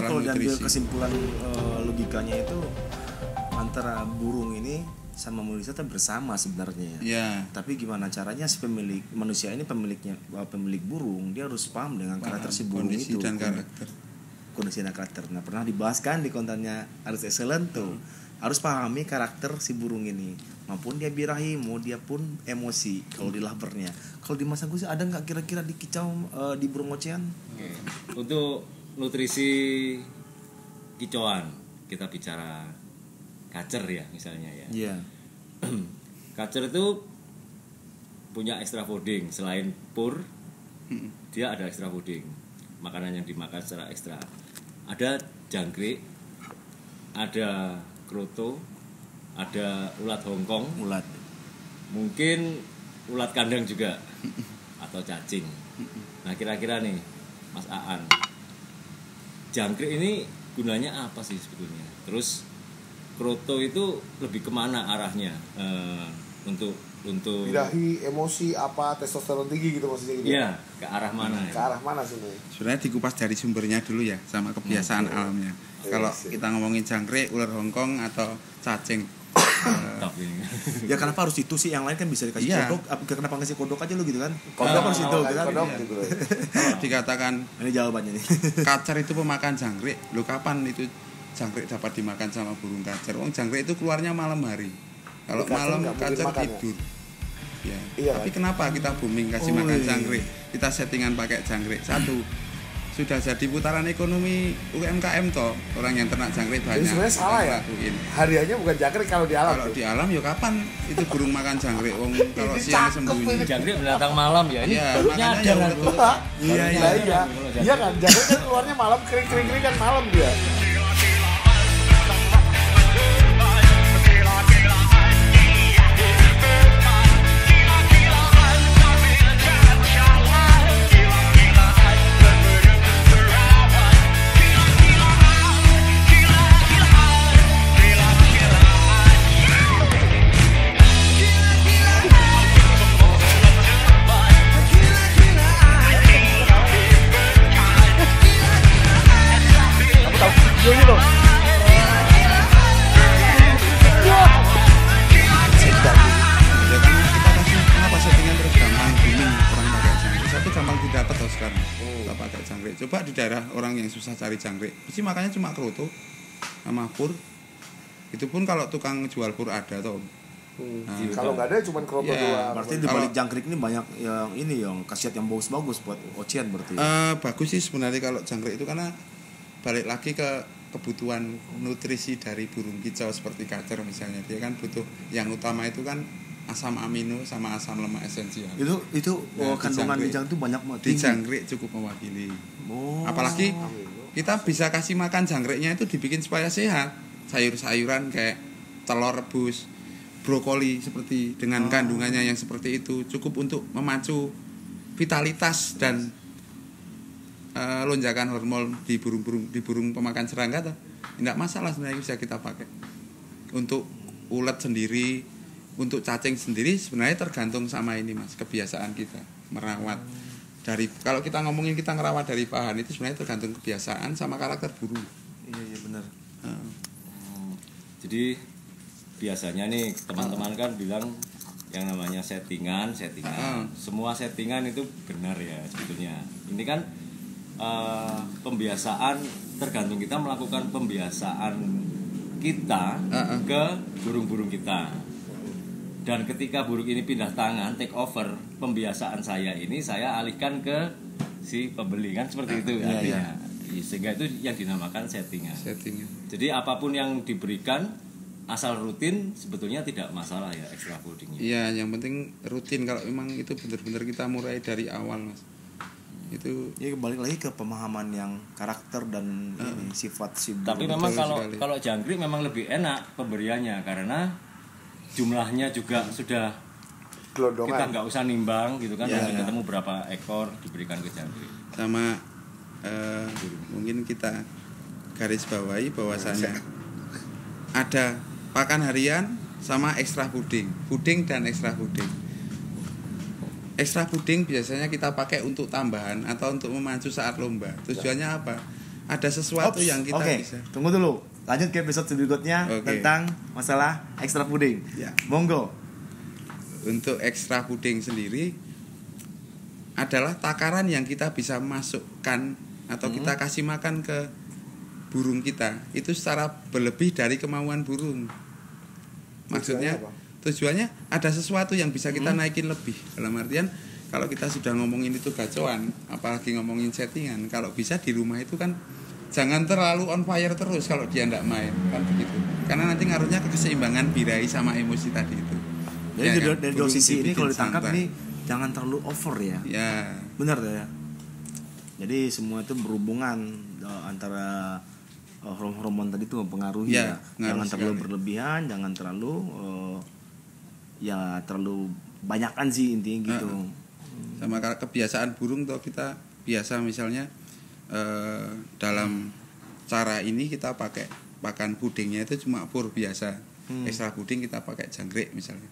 kalau diambil kesimpulan logikanya itu antara burung ini sama manusia itu bersama sebenarnya ya. Ya. Tapi gimana caranya si pemilik manusia ini pemilik burung dia harus paham dengan karakter si burung kondisi itu. Dan karakter. Kondisi dan karakter. Nah pernah dibahas kan di kontennya Harus Excellent tuh. Harus pahami karakter si burung ini. Maupun dia birahi, mau dia pun emosi kalau di lovernya. Kalau di masa gue sih ada nggak kira-kira di kicau di burung ocehan? Untuk nutrisi kicauan kita bicara kacer ya misalnya ya. Iya. Kacer itu punya extra fooding selain pur, dia ada extra fooding. Makanan yang dimakan secara ekstra. Ada jangkrik, ada kroto, ada ulat Hongkong, mungkin ulat kandang juga atau cacing. Nah kira-kira nih Mas Aan, jangkrik ini gunanya apa sih sebetulnya? Terus kroto itu lebih kemana arahnya untuk birahi, emosi, apa testosteron tinggi gitu maksudnya gitu? Iya, ke arah mana? Ke arah mana sebenarnya? Sebenarnya dikupas dari sumbernya dulu ya, sama kebiasaan alamnya. Kalau kita ngomongin jangkrik, ular Hongkong atau cacing, ya kenapa harus itu sih? Yang lain kan bisa dikasih kodok. Kenapa ngasih kodok aja lu gitu kan? Kodok harus itu kan? Kodok gitu. Kalau dikatakan ini jawabannya nih. Kacer itu pemakan jangkrik, lu kapan itu jangkrik dapat dimakan sama burung kacer? Wong jangkrik itu keluarnya malam hari. Kalau malam kacer tidur. Ya. Iya, tapi kenapa kita booming kasih makan jangkrik? Kita settingan pakai jangkrik. Satu, sudah jadi putaran ekonomi UMKM toh. Orang yang ternak jangkrik banyak. Jadi sebenarnya salah ya. Hariannya bukan jangkrik kalau di alam. Kalau di alam ya kapan itu burung makan jangkrik? Wong kalau siang sembunyi. Jangkrik datang malam ya. Ini makanya ada. Iya. Iya kan jangkrik kan keluarnya malam, kering kan malam dia. Coba di daerah orang yang susah cari jangkrik, mesti makanya cuma kroto sama pur. Itu pun kalau tukang jual pur ada toh. Kalau nggak ada cuma kroto doang. Berarti di balik jangkrik ini banyak yang ini yang khasiat yang bagus-bagus buat ocehan berarti. Bagus sih sebenarnya kalau jangkrik itu karena balik lagi ke kebutuhan nutrisi dari burung kicau seperti kacer misalnya. Dia kan butuh yang utama itu kan asam amino sama asam lemak esensial. Itu kandungan di jangkrik itu banyak di jangkrik cukup mewakili. Apalagi kita bisa kasih makan jangkriknya itu dibikin supaya sehat. Sayur-sayuran kayak telur rebus, brokoli seperti dengan kandungannya yang seperti itu cukup untuk memacu vitalitas dan lonjakan hormon di burung pemakan serangga. Tidak masalah sebenarnya bisa kita pakai. Untuk ulet sendiri, untuk cacing sendiri sebenarnya tergantung sama ini Mas, kebiasaan kita merawat. Kalau kita ngomongin kita ngerawat dari bahan itu sebenarnya tergantung kebiasaan sama karakter burung. Iya benar. Jadi biasanya nih teman-teman kan bilang yang namanya settingan. Semua settingan itu benar ya sebetulnya. Ini kan pembiasaan, tergantung kita melakukan pembiasaan kita ke burung-burung kita. Dan ketika burung ini pindah tangan, take over pembiasaan saya ini, saya alihkan ke si pembeli kan seperti itu artinya. Sehingga itu yang dinamakan settingan. Jadi apapun yang diberikan asal rutin sebetulnya tidak masalah ya extra foodingnya. Iya, yang penting rutin. Kalau memang itu benar-benar kita mulai dari awal Mas. Itu ya balik lagi ke pemahaman yang karakter dan ini, sifat si burung. Tapi memang kalau jangkrik memang lebih enak pemberiannya karena jumlahnya juga sudah gelondongan. Kita nggak usah nimbang gitu kan, ketemu berapa ekor diberikan ke jangkrik. Sama mungkin kita garis bawahi bahwasanya ada pakan harian sama extra puding dan extra puding. Extra puding biasanya kita pakai untuk tambahan atau untuk memacu saat lomba. Tujuannya apa? ada sesuatu yang kita bisa. Tunggu dulu. Lanjut ke episode berikutnya tentang masalah extra puding. Ya. Monggo. Untuk extra puding sendiri adalah takaran yang kita bisa masukkan atau kita kasih makan ke burung kita itu secara berlebih dari kemauan burung. Maksudnya tujuannya ada sesuatu yang bisa kita naikin lebih. Dalam artian kalau kita sudah ngomongin itu gacoan, apalagi ngomongin settingan, kalau bisa di rumah itu kan jangan terlalu on fire terus kalau dia tidak main, kan begitu. Karena nanti ngaruhnya ke keseimbangan birahi sama emosi tadi itu. Jadi ya, dari dosisi ini kalau ditangkap ini jangan terlalu over ya. Ya. Benar ya. Jadi semua itu berhubungan antara hormon tadi itu mempengaruhi ya. Jangan terlalu berlebihan, jangan terlalu ya terlalu banyakan sih intinya gitu. Sama kebiasaan burung tuh kita biasa misalnya dalam cara ini kita pakai pakan pudingnya itu cuma pur biasa. Ekstra puding kita pakai jangkrik misalnya.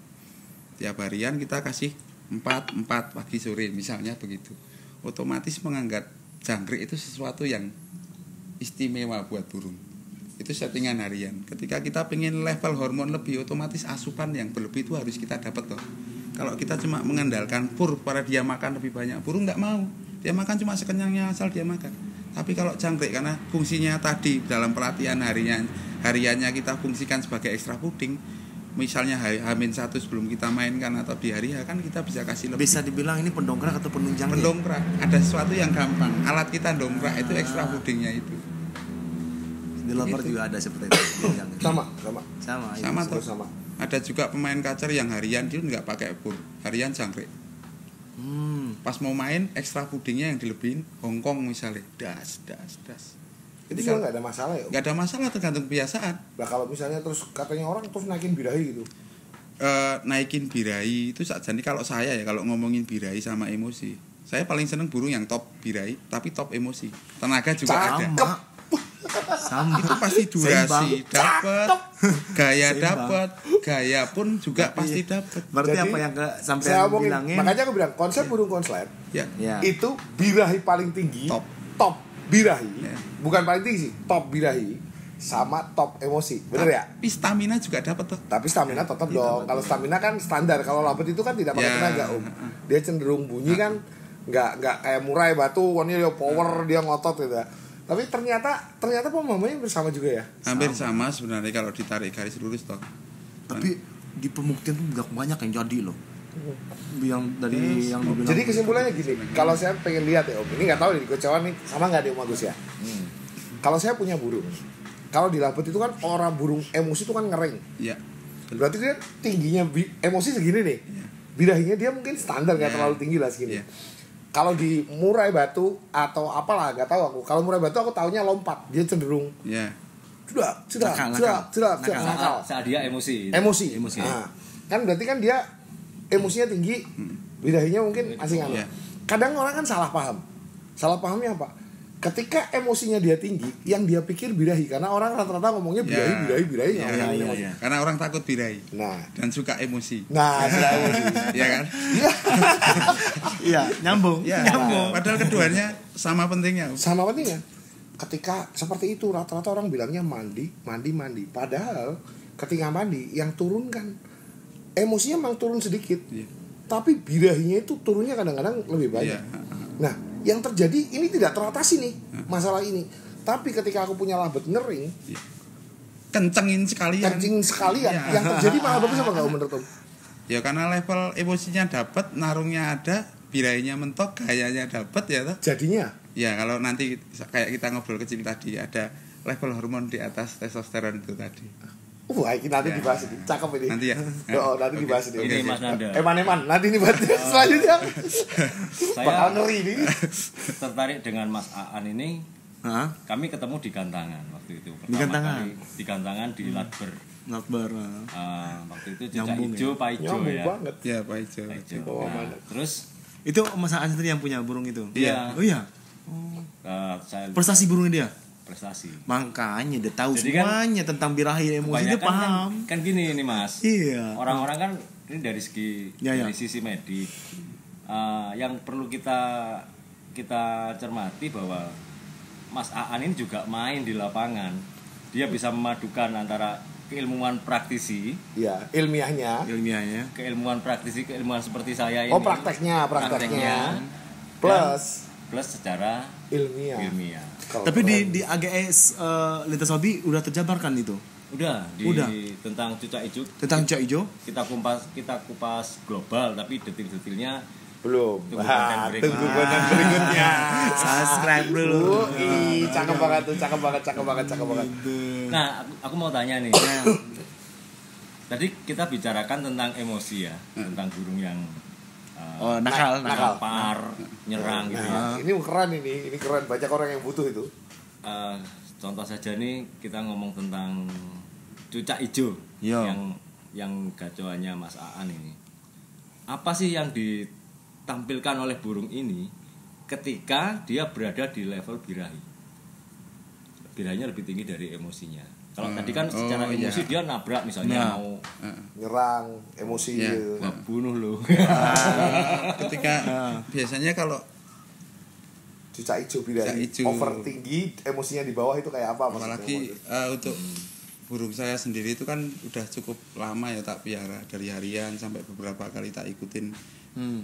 Tiap harian kita kasih 4 pagi sore misalnya begitu. Otomatis menganggap jangkrik itu sesuatu yang istimewa buat burung. Itu settingan harian. Ketika kita pengen level hormon lebih, otomatis asupan yang berlebih itu harus kita dapat toh. Kalau kita cuma mengandalkan pur pada dia makan lebih banyak, burung nggak mau. Dia makan cuma sekenyangnya asal dia makan. Tapi kalau jangkrik karena fungsinya tadi dalam pelatihan hariannya kita fungsikan sebagai ekstra puding. Misalnya H-1 sebelum kita mainkan atau di hari H kan kita bisa kasih lebih. Bisa dibilang ini pendongkrak atau penunjang? Pendongkrak. Ada sesuatu yang gampang. Alat kita dongkrak itu ekstra pudingnya itu. Di lover juga ada seperti itu. Sama toh. Ada juga pemain kacer yang harian dia nggak pakai pur, harian jangkrik. Pas mau main ekstra pudingnya yang dilebihin Hongkong misalnya. Das. Itu juga nggak ada masalah ya? Nggak ada masalah, tergantung kebiasaan. Nah kalau misalnya terus katanya orang terus naikin birahi gitu. Naikin birahi itu jadi kalau saya ya kalau ngomongin birahi sama emosi, saya paling seneng burung yang top birahi tapi top emosi. Tenaga juga ada. Sama. Itu pasti durasi dapat, gaya dapat, gaya pun juga pasti dapat. Berarti jadi, apa yang sampai saya ngomongin, bilangin? makanya aku bilang konsep burung konslet ya. Itu birahi paling tinggi, top birahi, bukan paling tinggi sih, top birahi sama top emosi, bener ya? Tapi stamina juga dapat tuh. Tapi stamina tetap dong. Kalau stamina kan standar, kalau labet itu kan tidak pakai tenaga Dia cenderung bunyi kan, nggak kayak murai batu, warnanya dia power, dia ngotot gitu. Tapi ternyata pemahamannya bersama juga ya. Hampir sama sebenarnya kalau ditarik garis lurus toh. Tapi di pembuktian tuh nggak banyak yang jadi loh. Yang dari yang dibilang. Jadi kesimpulannya gini, kalau saya pengen lihat ya Om, ini nggak tahu di kocauan nih sama nggak di Om Agus ya. Kalau saya punya burung, kalau di labet itu kan orang burung emosi itu kan ngering. Iya. Berarti dia tingginya emosi segini nih. Birahinya dia mungkin standar nggak terlalu tinggi lah segini. Kalau di murai batu atau apalah nggak tahu aku. Kalau murai batu aku taunya lompat, dia cenderung. Sudah nakal. Saat dia emosi. Nah, kan berarti kan dia emosinya tinggi, birahinya mungkin asing-asing. Kadang orang kan salah paham. Salah pahamnya apa? Ketika emosinya dia tinggi, yang dia pikir birahi, karena orang rata-rata ngomongnya birahi. Karena orang takut birahi. Nah, dan suka emosi. Suka emosi. Iya kan? Iya, nyambung. Padahal keduanya sama pentingnya. Ketika seperti itu rata-rata orang bilangnya mandi. Padahal ketika mandi yang turun kan emosinya memang turun sedikit. Tapi birahinya itu turunnya kadang-kadang lebih banyak. Nah, yang terjadi ini tidak teratasi nih masalah ini. Tapi ketika aku punya labet ngering, kencengin sekalian. Yang terjadi malah bagus apa enggak menurut Om? Ya karena level emosinya dapat, narungnya ada, birahinya mentok, gayanya dapat ya toh. Jadinya? Ya kalau nanti kayak kita ngobrol kecil tadi ada level hormon di atas testosteron itu tadi. Wah, ini nanti dibahas ini. Cakep ini. Nanti ya. Nanti dibahas ini. Ini Mas Nanda. Eman. Nanti dibahas selanjutnya. Bakal ngeri ini. Tertarik dengan Mas Aan ini. Kami ketemu di Gantangan waktu itu. Di Gantangan. Di Gantangan di Latber. Waktu itu cicak hijau, Pak Hijau ya. banget. Ya, Pak Hijau. Terus itu Mas Aan sendiri yang punya burung itu. Iya. Oh iya. Prestasi burungnya dia. Prestasi. Makanya dia tahu jadi semuanya kan, tentang birahi emosi dia paham. Kan gini nih Mas. Iya. Orang-orang kan ini dari sisi medik. Yang perlu kita cermati bahwa Mas Aan ini juga main di lapangan. Dia bisa memadukan antara keilmuan praktisi, ya, ilmiahnya, keilmuan praktisi, keilmuan seperti saya ini. Oh, prakteknya. Plus secara ilmiah. Tapi di AGS Lintas Hobi udah terjabarkan itu. Udah. Tentang cucak hijau. Kita kupas global, tapi detil-detilnya belum. Tunggu konten berikutnya. Subscribe dulu. Cakep banget. Nah, aku mau tanya nih. Tadi kita bicarakan tentang emosi ya, tentang burung yang nakal, nyerang gitu ya. Ini keren ini keren, banyak orang yang butuh itu. Contoh saja nih, kita ngomong tentang cucak hijau yang gacoannya Mas Aan ini. Apa sih yang ditampilkan oleh burung ini ketika dia berada di level birahi? Birahinya lebih tinggi dari emosinya. Kalau tadi kan secara emosi dia nabrak misalnya mau nyerang, emosi bunuh lo. Ketika biasanya kalau cucak hijau birahi over tinggi, emosinya di bawah itu kayak apa? Apalagi untuk burung saya sendiri itu kan udah cukup lama ya tak piara, dari harian sampai beberapa kali tak ikutin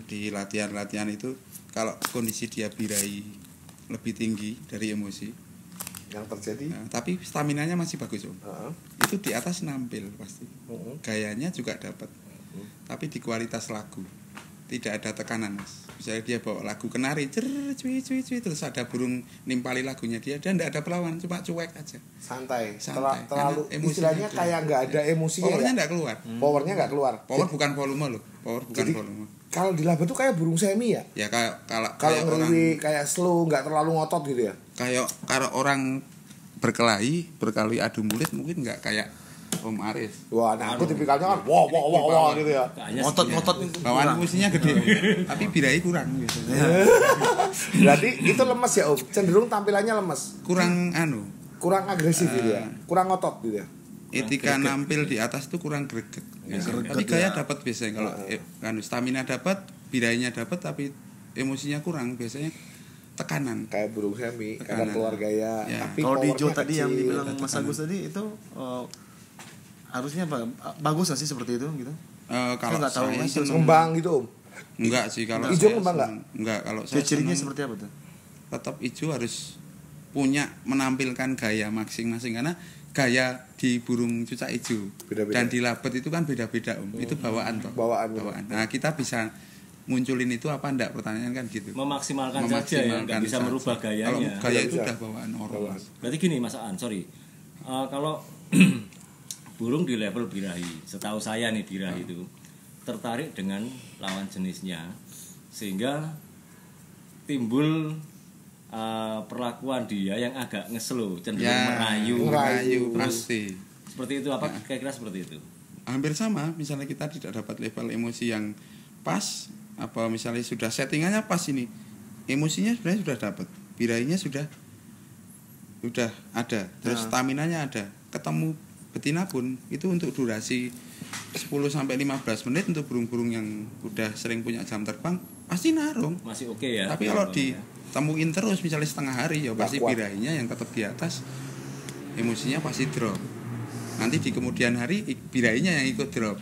di latihan itu. Kalau kondisi dia birahi lebih tinggi dari emosi yang terjadi, tapi staminanya masih bagus Om. Itu di atas nampil pasti. Gayanya juga dapat. Tapi di kualitas lagu tidak ada tekanan Mas. Misalnya dia bawa lagu kenari, cuy, terus ada burung nimpali lagunya, dia tidak ada perlawanan, cuma cuek aja. Santai. Terlalu istilahnya kayak nggak ada emosinya. Powernya nggak keluar. Power bukan volume loh. Jadi, volume. Kalau di laba tuh kayak burung semi ya? Ya kalau ngeri kayak slow, nggak terlalu ngotot gitu ya? Kayak kalau orang berkelahi adu mulut mungkin nggak kayak Om Aris. Wah, nah aku tipikalnya kan wah gitu ya. Ngotot bawaan musinya gede. Tapi birahi kurang gitu. Berarti itu lemes ya Om. Cenderung tampilannya lemes. Kurang agresif gitu ya. Kurang ngotot gitu ya. Etika nampil di atas itu kurang greget. Tapi gaya dapat biasanya kalau stamina dapat, birahinya dapat, tapi emosinya kurang biasanya tekanan. Kayak burung semi, kadang keluar gaya. Ya. Tapi kalau di Jo tadi kecil, yang dibilang Mas Agus tadi itu harusnya bagus nggak sih seperti itu gitu? Kalau nggak tahu ngembang gitu Om. Enggak sih kalau hijau ngembang enggak kalau saya cirinya seperti apa tuh? Tetap hijau harus punya menampilkan gaya masing-masing, karena gaya di burung cucak hijau beda-beda. Dan di labet itu kan beda-beda Om. Itu bawaan toh. Bawaan. Nah, kita bisa munculin itu apa enggak, pertanyaan kan gitu. Memaksimalkan saja ya, enggak bisa merubah gayanya. Kalau gaya itu udah bawaan orang. Berarti gini Mas Aan, sorry. Kalau burung di level birahi, setahu saya nih birahi itu tertarik dengan lawan jenisnya, sehingga timbul perlakuan dia yang agak ngeslow, cenderung merayu pasti. Seperti itu apa kira-kira seperti itu? Hampir sama, misalnya kita tidak dapat level emosi yang pas, apa misalnya sudah settingannya pas ini, emosinya sebenarnya sudah dapat, birahinya sudah ada, terus staminanya ada, ketemu betina pun itu untuk durasi 10-15 menit untuk burung-burung yang udah sering punya jam terbang pasti narung. Masih oke ya. Tapi kalau ditemuin terus misalnya setengah hari ya pasti birahinya yang tetap di atas, emosinya pasti drop. Nanti di kemudian hari birahinya yang ikut drop.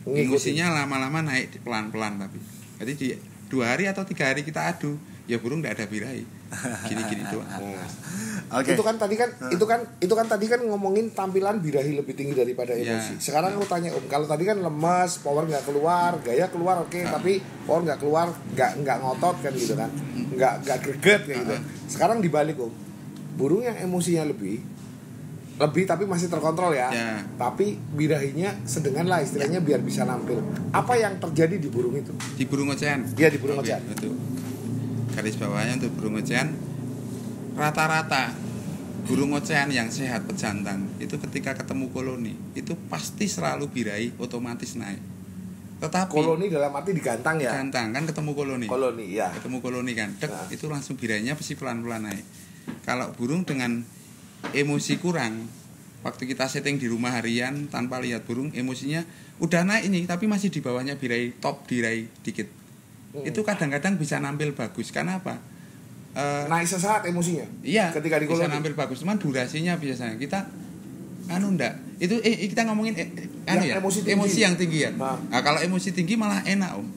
Emosinya lama-lama naik pelan-pelan, tapi jadi di 2 hari atau 3 hari kita adu ya burung tidak ada birahi. Gini-gini doang. Okay. Itu kan tadi kan ngomongin tampilan birahi lebih tinggi daripada emosi. Sekarang aku tanya Om, kalau tadi kan lemas, power nggak keluar, gaya keluar tapi power nggak keluar, nggak ngotot kan gitu kan, nggak greget kayak gitu. Sekarang dibalik Om, burung yang emosinya lebih tapi masih terkontrol ya. Tapi birahinya sedengan lah istilahnya biar bisa nampil. Apa yang terjadi di burung itu? Di burung ocehan? Iya, di burung ocehan. Betul. Garis bawahnya untuk burung ocehan, rata-rata burung ocehan yang sehat pejantan itu ketika ketemu koloni itu pasti selalu birahi otomatis naik. Tetapi koloni dalam arti digantang ya? Digantang kan, ketemu koloni. Ketemu koloni kan, itu langsung birahinya pasti pelan-pelan naik. Kalau burung dengan emosi kurang, waktu kita setting di rumah harian tanpa lihat burung, emosinya udah naik ini tapi masih di bawahnya birahi, top birahi dikit. Itu kadang-kadang bisa nampil bagus. Karena apa? naik sesaat emosinya. Iya. Ketika bisa nampil bagus, cuman durasinya biasanya kita ndak. Itu kita ngomongin emosi yang tinggi ya. Nah, kalau emosi tinggi malah enak, Om.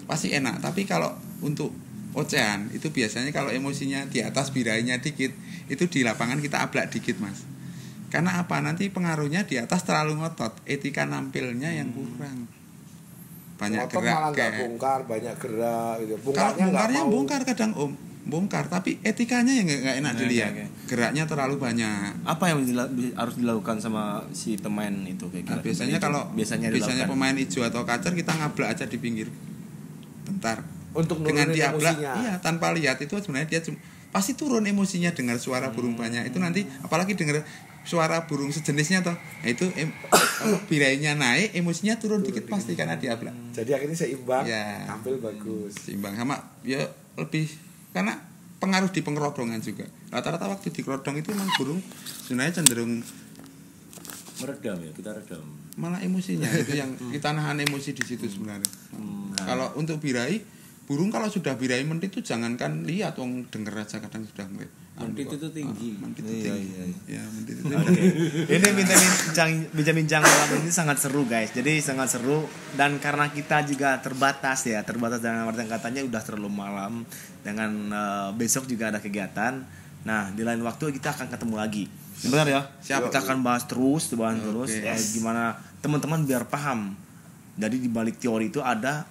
Pasti enak, tapi kalau untuk ocehan itu biasanya kalau emosinya di atas birainya dikit, itu di lapangan kita ablak dikit, Mas. Karena apa? Nanti pengaruhnya di atas terlalu ngotot, etika nampilnya yang kurang. Banyak ngotot gerak malah nggak bongkar, banyak gerak gitu. Bongkarnya bongkar kadang Om, bongkar, tapi etikanya yang nggak enak dilihat. Geraknya terlalu banyak. Apa yang harus dilakukan sama si pemain itu kayak nah, biasanya kalau biasanya pemain hijau atau kacer kita ngablak aja di pinggir. Bentar. Untuk dengan dia ablak, emosinya. tanpa lihat itu sebenarnya dia pasti turun emosinya dengar suara burung banyak. Itu nanti apalagi dengar suara burung sejenisnya toh. Nah, itu birainya naik, emosinya turun dikit pasti karena dia ablak. Jadi akhirnya seimbang, ya, tampil bagus. Seimbang sama ya lebih karena pengaruh di pengerodongan juga. Rata-rata waktu di kerodong itu memang burung sebenarnya cenderung meredam ya, kita redam. Malah emosinya itu yang kita nahan emosi di situ sebenarnya. Kalau untuk birai, burung kalau sudah birai mentit itu jangankan lihat, wong denger aja kadang sudah ngeliat. Mentit itu tinggi. Mentit itu tinggi. Iya. Ya, mentit itu tinggi. Ini bincang-bincang malam ini sangat seru guys. Jadi sangat seru dan karena kita juga terbatas dengan artian katanya udah terlalu malam dengan besok juga ada kegiatan. Nah, di lain waktu kita akan ketemu lagi. Benar ya? Siap. Kita akan bahas terus gimana teman-teman biar paham. Jadi di balik teori itu ada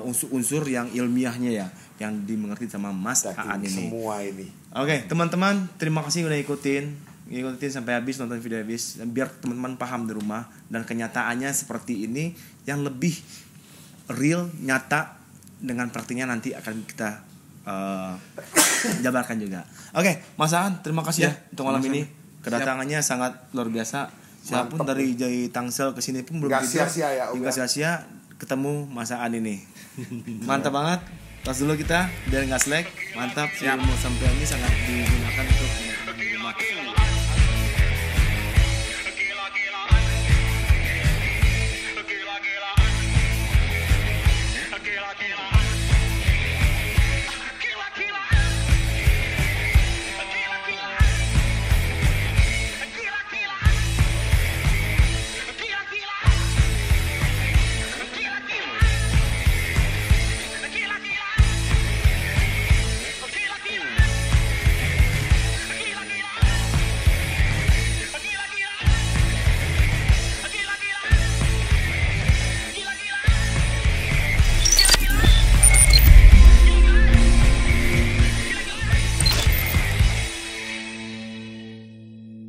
unsur-unsur yang ilmiahnya ya, yang dimengerti sama Mas Aan ini. Semua ini. Oke, teman-teman, terima kasih udah ikutin sampai habis, nonton video habis. Biar teman-teman paham di rumah dan kenyataannya seperti ini yang lebih real, nyata dengan praktiknya nanti akan kita jabarkan juga. Oke, Mas Aan, terima kasih ya untuk malam ini. Kedatangannya sangat luar biasa. Siapapun dari Jai Tangsel ke sini pun belum sia-sia sia-sia ketemu Mas Aan ini. Mantap banget. Tos dulu kita biar nggak slack. Mantap. Ilmu sampai ini sangat digunakan untuk teman-teman.